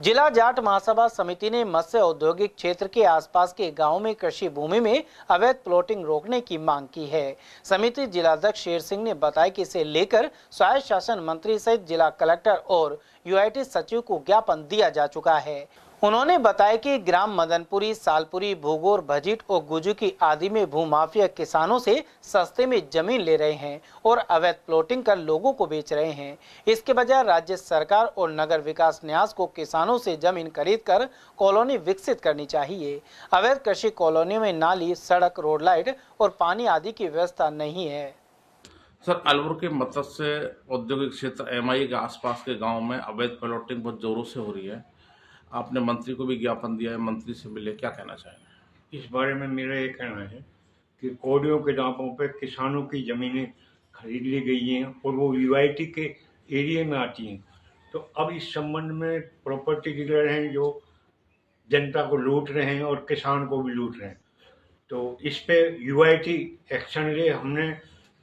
जिला जाट महासभा समिति ने मत्स्य औद्योगिक क्षेत्र के आसपास के गांव में कृषि भूमि में अवैध प्लॉटिंग रोकने की मांग की है। समिति जिलाध्यक्ष शेर सिंह ने बताया कि इसे लेकर स्वायत्त शासन मंत्री सहित जिला कलेक्टर और यूआईटी सचिव को ज्ञापन दिया जा चुका है। उन्होंने बताया कि ग्राम मदनपुरी, सालपुरी, भूगोर, भजीट और गुजुकी आदि में भूमाफिया किसानों से सस्ते में जमीन ले रहे हैं और अवैध प्लॉटिंग कर लोगों को बेच रहे हैं। इसके बजाय राज्य सरकार और नगर विकास न्यास को किसानों से जमीन खरीदकर कॉलोनी विकसित करनी चाहिए। अवैध कृषि कॉलोनियों में नाली, सड़क, रोड लाइट और पानी आदि की व्यवस्था नहीं है। सर, अलवर के मत्स्य औद्योगिक क्षेत्र एमआई के आसपास के गांव में अवैध प्लॉटिंग बहुत जोरों से हो रही है। आपने मंत्री को भी ज्ञापन दिया है, मंत्री से मिले, क्या कहना चाहेंगे? इस बारे में मेरा ये कहना है कि कोडियों के दामों पे किसानों की ज़मीनें खरीद ली गई हैं और वो यूआईटी के एरिया में आती हैं। तो अब इस संबंध में प्रॉपर्टी डीलर हैं जो जनता को लूट रहे हैं और किसान को भी लूट रहे हैं। तो इस पे यूआईटी एक्शन ले। हमने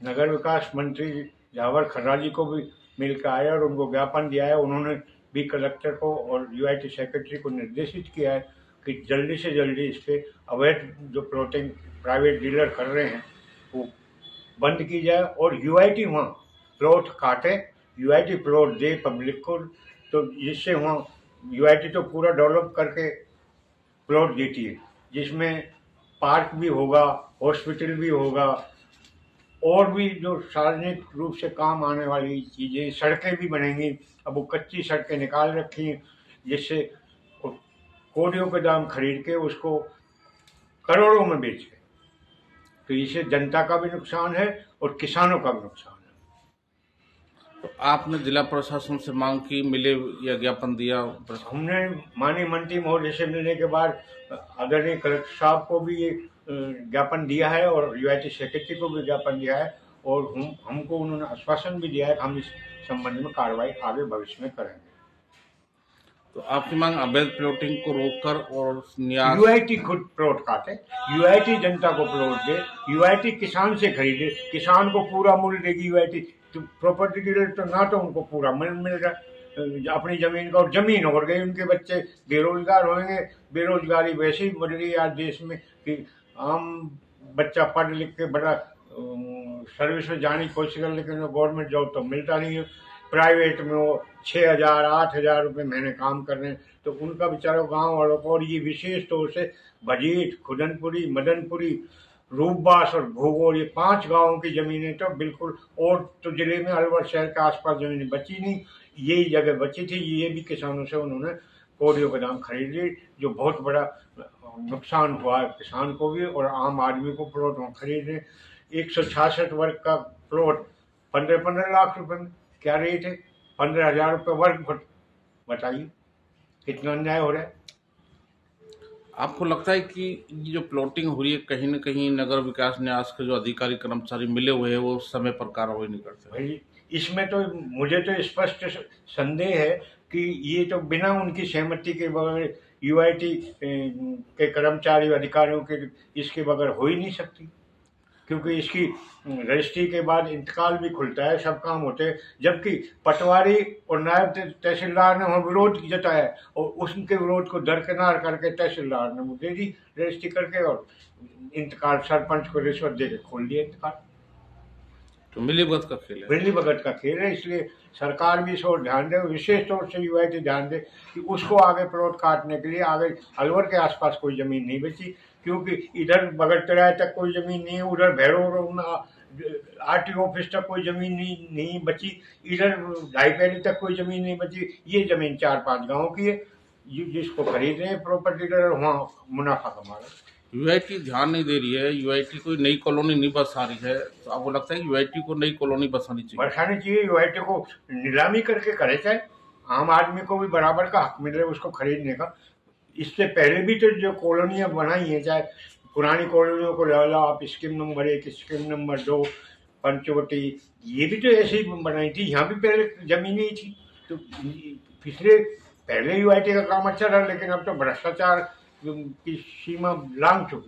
नगर विकास मंत्री जावर खर्राजी को भी मिलकर आया और उनको ज्ञापन दिया है। उन्होंने भी कलेक्टर को और यूआईटी सेक्रेटरी को निर्देशित किया है कि जल्दी से जल्दी इस पे अवैध जो प्लॉटिंग प्राइवेट डीलर कर रहे हैं वो बंद की जाए और यूआईटी वहाँ प्लॉट काटे, यूआईटी प्लॉट दे पब्लिक को, तो जिससे वहाँ यूआईटी तो पूरा डेवलप करके प्लॉट देती है जिसमें पार्क भी होगा, हॉस्पिटल भी होगा और भी जो सार्वजनिक रूप से काम आने वाली चीज़ें, सड़कें भी बनेंगी। अब वो कच्ची सड़कें निकाल रखी हैं जिससे कोडियों के दाम खरीद के उसको करोड़ों में बेच रहे। तो इससे जनता का भी नुकसान है और किसानों का भी नुकसान है। तो आपने जिला प्रशासन से मांग की, मिले या ज्ञापन दिया? हमने माननीय मंत्री महोदय से मिलने के बाद आदरणीय कलेक्टर साहब को भी ये ज्ञापन दिया है और यूआईटी सेक्रेटरी को भी ज्ञापन दिया है और हमको उन्होंने आश्वासन भी दिया है कि हम इस संबंध में कार्रवाई आगे भविष्य में करेंगे। तो आपकी मांग अवैध प्लॉटिंग को रोककर और यूआईटी खुद प्लॉट काटे, यूआईटी जनता को प्लॉट दे, यूआईटी किसान से खरीदे, किसान को पूरा मूल्य देगी यूआईटी। तो प्रॉपर्टी डीलर तो ना तो उनको पूरा मूल्य मिल रहा अपनी जमीन का, और जमीन और गई, उनके बच्चे बेरोजगार होंगे। बेरोजगारी वैसे ही बढ़ रही है आज देश में कि आम बच्चा पढ़ लिख के बड़ा सर्विस में जाने की कोशिश कर, लेकिन गवर्नमेंट जॉब तो मिलता नहीं है। प्राइवेट में वो 6,000 8,000 रुपये महीने काम कर रहे हैं। तो उनका बेचारा गांव वालों को, और ये विशेष तौर से भजीट, खुदनपुरी, मदनपुरी, रूपबास और भोगोर, ये 5 गांवों की ज़मीनें तो बिल्कुल, और तो जिले में अलवर शहर के आसपास ज़मीनें बची नहीं, यही जगह बची थी। ये भी किसानों से उन्होंने कोडियों के दाम खरीद ली, जो बहुत बड़ा नुकसान हुआ है किसान को भी और आम आदमी को। प्लॉट वहाँ खरीद रहे 166 वर्ग का प्लॉट 15-15 लाख रुपए में, क्या रेट है? 15,000 रुपये वर्ग फुट। बताइए कितना अन्याय हो रहा है। आपको लगता है कि ये जो प्लॉटिंग हो रही है, कहीं ना कहीं नगर विकास न्यास के जो अधिकारी कर्मचारी मिले हुए हैं वो समय पर कार्रवाई नहीं करते? भाई इसमें तो मुझे तो स्पष्ट संदेह है कि ये तो बिना उनकी सहमति के बगैर यूआईटी के कर्मचारी अधिकारियों के इसके बगैर हो ही नहीं सकती, क्योंकि इसकी रजिस्ट्री के बाद इंतकाल भी खुलता है, सब काम होते हैं। जबकि पटवारी और नायब तहसीलदार ने वहाँ विरोध जताया और उनके विरोध को दरकिनार करके तहसीलदार ने मुझे दी रजिस्ट्री करके और इंतकाल सरपंच को रिश्वत दे के खोल दिया इंतकाल। तो मिलीभगत का खेल है, मिलीभगत का खेल है। इसलिए सरकार भी इस ओर ध्यान दे, विशेष तौर से यूआईटी ध्यान दे कि उसको आगे प्लॉट काटने के लिए आगे अलवर के आसपास कोई ज़मीन नहीं बची, क्योंकि इधर बगड़तराय तक कोई ज़मीन नहीं है, उधर भैरव आरटीओ ऑफिस तक कोई ज़मीन नहीं बची, इधर ढाई पैली तक कोई ज़मीन नहीं बची। ये ज़मीन 4-5 गाँव की है, जिसको खरीद रहे हैं प्रॉपर्टी डीलर, वहाँ मुनाफा कमा रहे हैं। यूआईटी ध्यान नहीं दे रही है, यूआईटी कोई नई कॉलोनी नहीं बसा रही है, तो आपको लगता है यूआईटी को नई कॉलोनी बसानी चाहिए? बसानी चाहिए। यूआईटी को नीलामी करके करे, चाहे आम आदमी को भी बराबर का हक मिले उसको खरीदने का। इससे पहले भी तो जो कॉलोनियाँ बनाई हैं, चाहे पुरानी कॉलोनियों को ले लो आप, scheme number 1, scheme number 2, Panchavati, ये भी तो ऐसे ही बनाई थी। यहाँ भी पहले जमीनें ही थी। तो पिछले पहले यूआईटी का काम अच्छा रहा, लेकिन अब तो भ्रष्टाचार की सीमा लांघ चुकी।